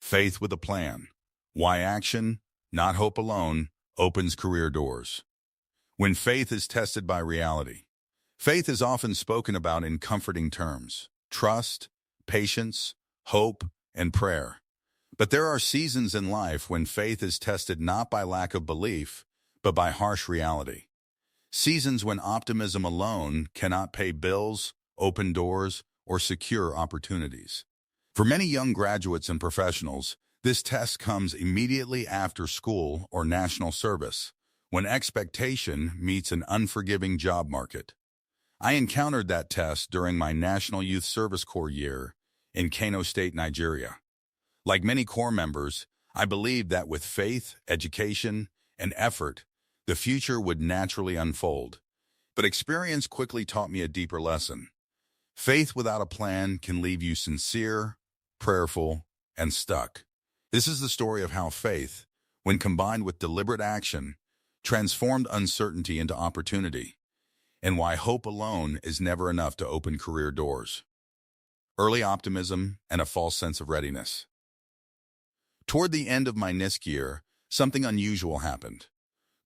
Faith with a plan. Why action, not hope alone, opens career doors. When faith is tested by reality. Faith is often spoken about in comforting terms: trust, patience, hope, and prayer. But there are seasons in life when faith is tested not by lack of belief, but by harsh reality. Seasons when optimism alone cannot pay bills, open doors, or secure opportunities. For many young graduates and professionals, this test comes immediately after school or national service, when expectation meets an unforgiving job market. I encountered that test during my National Youth Service Corps year in Kano State, Nigeria. Like many Corps members, I believed that with faith, education, and effort, the future would naturally unfold. But experience quickly taught me a deeper lesson. Faith without a plan can leave you sincere, prayerful, and stuck. This is the story of how faith, when combined with deliberate action, transformed uncertainty into opportunity, and why hope alone is never enough to open career doors. Early optimism and a false sense of readiness. Toward the end of my NYSC year, something unusual happened.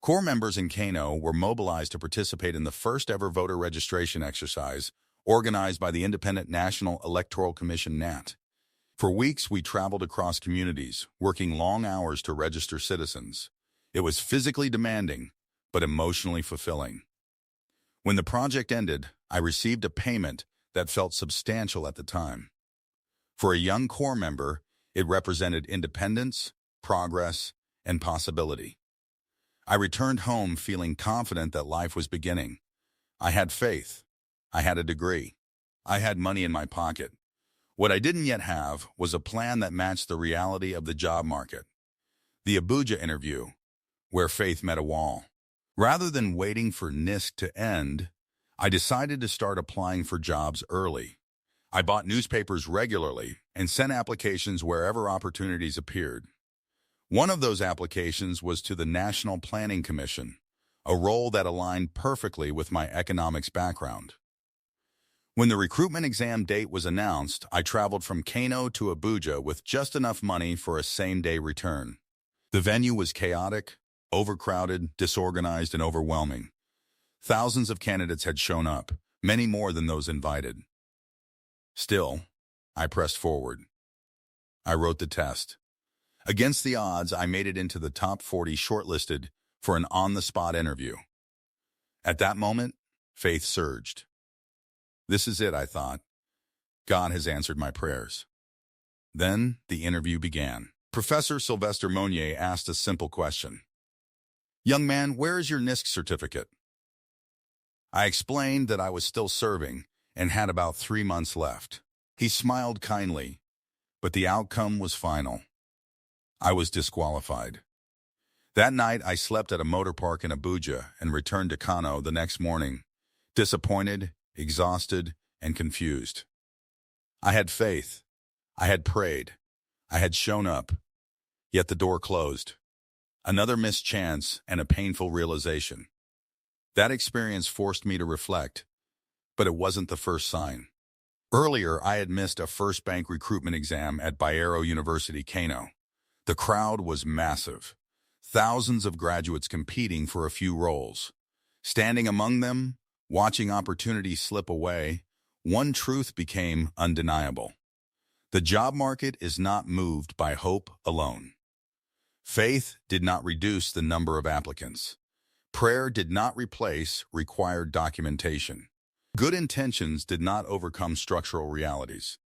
Corps members in Kano were mobilized to participate in the first-ever voter registration exercise organized by the Independent National Electoral Commission (NAT). For weeks, we traveled across communities, working long hours to register citizens. It was physically demanding, but emotionally fulfilling. When the project ended, I received a payment that felt substantial at the time. For a young Corps member, it represented independence, progress, and possibility. I returned home feeling confident that life was beginning. I had faith. I had a degree. I had money in my pocket. What I didn't yet have was a plan that matched the reality of the job market. The Abuja interview, where faith met a wall. Rather than waiting for NYSC to end, I decided to start applying for jobs early. I bought newspapers regularly and sent applications wherever opportunities appeared. One of those applications was to the National Planning Commission, a role that aligned perfectly with my economics background. When the recruitment exam date was announced, I traveled from Kano to Abuja with just enough money for a same-day return. The venue was chaotic, overcrowded, disorganized, and overwhelming. Thousands of candidates had shown up, many more than those invited. Still, I pressed forward. I wrote the test. Against the odds, I made it into the top 40 shortlisted for an on-the-spot interview. At that moment, faith surged. This is it, I thought. God has answered my prayers. Then the interview began. Professor Sylvester Monnier asked a simple question. "Young man, where is your NYSC certificate?" I explained that I was still serving and had about 3 months left. He smiled kindly, but the outcome was final. I was disqualified. That night, I slept at a motor park in Abuja and returned to Kano the next morning, disappointed, exhausted, and confused. I had faith. I had prayed. I had shown up. Yet the door closed. Another missed chance and a painful realization. That experience forced me to reflect, but it wasn't the first sign. Earlier, I had missed a first bank recruitment exam at Bayero University, Kano. The crowd was massive. Thousands of graduates competing for a few roles. Standing among them, watching opportunities slip away, one truth became undeniable. The job market is not moved by hope alone. Faith did not reduce the number of applicants. Prayer did not replace required documentation. Good intentions did not overcome structural realities.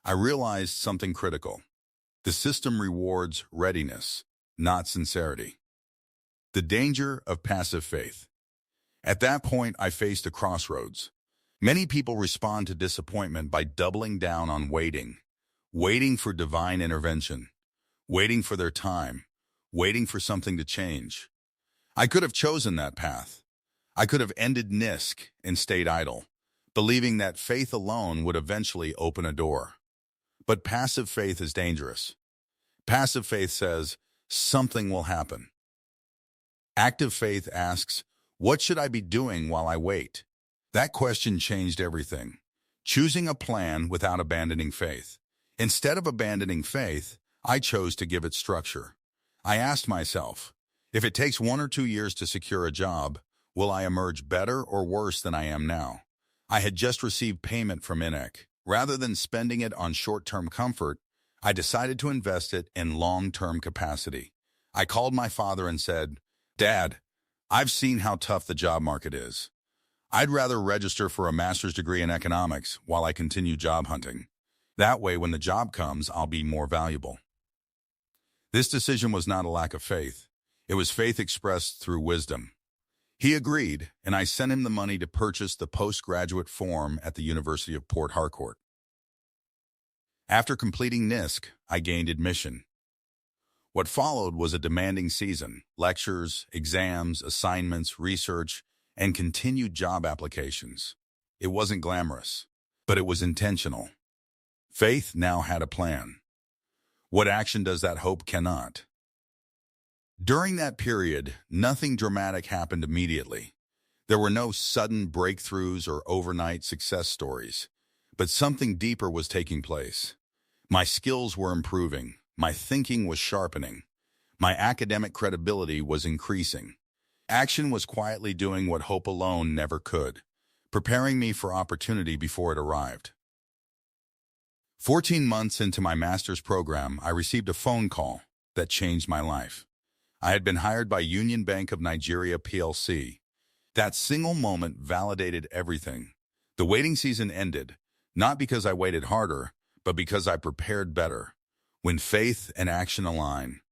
I realized something critical. The system rewards readiness, not sincerity. The danger of passive faith. At that point, I faced a crossroads. Many people respond to disappointment by doubling down on waiting for divine intervention, waiting for their time, waiting for something to change. I could have chosen that path. I could have ended NYSC and stayed idle, believing that faith alone would eventually open a door. But passive faith is dangerous. Passive faith says, something will happen. Active faith asks, what should I be doing while I wait? That question changed everything. Choosing a plan without abandoning faith. Instead of abandoning faith, I chose to give it structure. I asked myself, if it takes 1 or 2 years to secure a job, will I emerge better or worse than I am now? I had just received payment from NYSC. Rather than spending it on short-term comfort, I decided to invest it in long-term capacity. I called my father and said, "Dad, I've seen how tough the job market is. I'd rather register for a master's degree in economics while I continue job hunting. That way, when the job comes, I'll be more valuable." This decision was not a lack of faith. It was faith expressed through wisdom. He agreed, and I sent him the money to purchase the postgraduate form at the University of Port Harcourt. After completing NYSC, I gained admission. What followed was a demanding season: lectures, exams, assignments, research, and continued job applications. It wasn't glamorous, but it was intentional. Faith now had a plan. What action does that hope cannot? During that period, nothing dramatic happened immediately. There were no sudden breakthroughs or overnight success stories, but something deeper was taking place. My skills were improving, my thinking was sharpening, my academic credibility was increasing. Action was quietly doing what hope alone never could, preparing me for opportunity before it arrived. 14 months into my master's program, I received a phone call that changed my life. I had been hired by Union Bank of Nigeria PLC. That single moment validated everything. The waiting season ended, not because I waited harder, but because I prepared better. When faith and action align,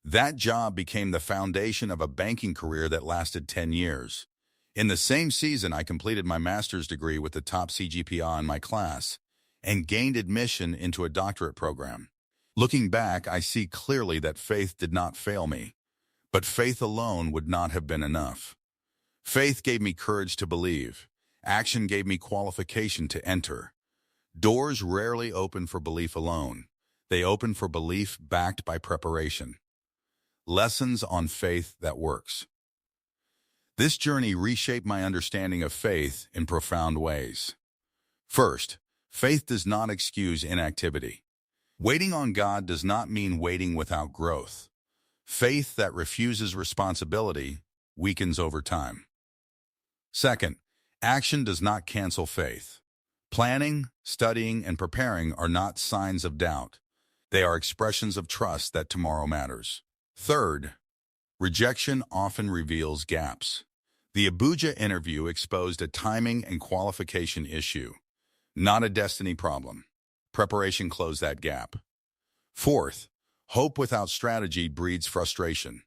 that job became the foundation of a banking career that lasted 10 years. In the same season, I completed my master's degree with the top CGPA in my class and gained admission into a doctorate program. Looking back, I see clearly that faith did not fail me. But faith alone would not have been enough. Faith gave me courage to believe. Action gave me qualification to enter. Doors rarely open for belief alone. They open for belief backed by preparation. Lessons on faith that works. This journey reshaped my understanding of faith in profound ways. First, faith does not excuse inactivity. Waiting on God does not mean waiting without growth. Faith that refuses responsibility weakens over time. Second, action does not cancel faith. Planning, studying, and preparing are not signs of doubt. They are expressions of trust that tomorrow matters. Third, rejection often reveals gaps. The Abuja interview exposed a timing and qualification issue, not a destiny problem. Preparation closed that gap. Fourth, hope without strategy breeds frustration.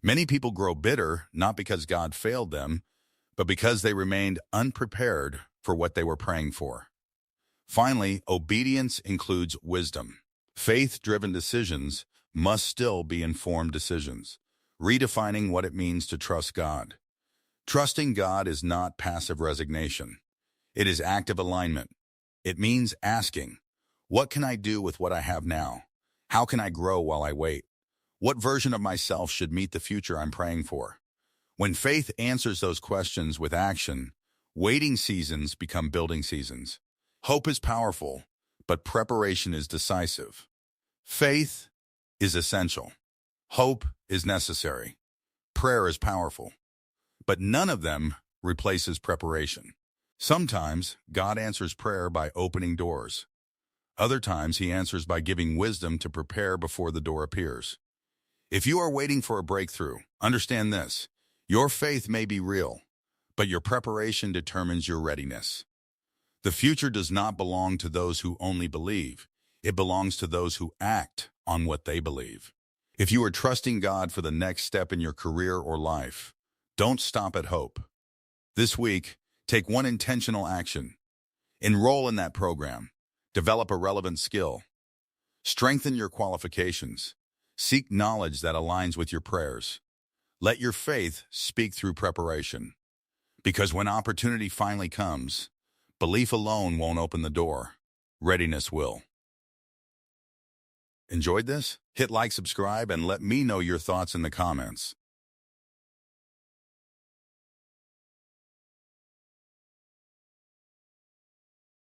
Many people grow bitter not because God failed them, but because they remained unprepared for what they were praying for. Finally, obedience includes wisdom. Faith-driven decisions must still be informed decisions, redefining what it means to trust God. Trusting God is not passive resignation. It is active alignment. It means asking, what can I do with what I have now? How can I grow while I wait? What version of myself should meet the future I'm praying for? When faith answers those questions with action, waiting seasons become building seasons. Hope is powerful, but preparation is decisive. Faith is essential. Hope is necessary. Prayer is powerful. But none of them replaces preparation. Sometimes God answers prayer by opening doors. Other times he answers by giving wisdom to prepare before the door appears. If you are waiting for a breakthrough, understand this. Your faith may be real, but your preparation determines your readiness. The future does not belong to those who only believe. It belongs to those who act on what they believe. If you are trusting God for the next step in your career or life, don't stop at hope. This week, take one intentional action. Enroll in that program. Develop a relevant skill. Strengthen your qualifications. Seek knowledge that aligns with your prayers. Let your faith speak through preparation. Because when opportunity finally comes, belief alone won't open the door. Readiness will. Enjoyed this? Hit like, subscribe, and let me know your thoughts in the comments.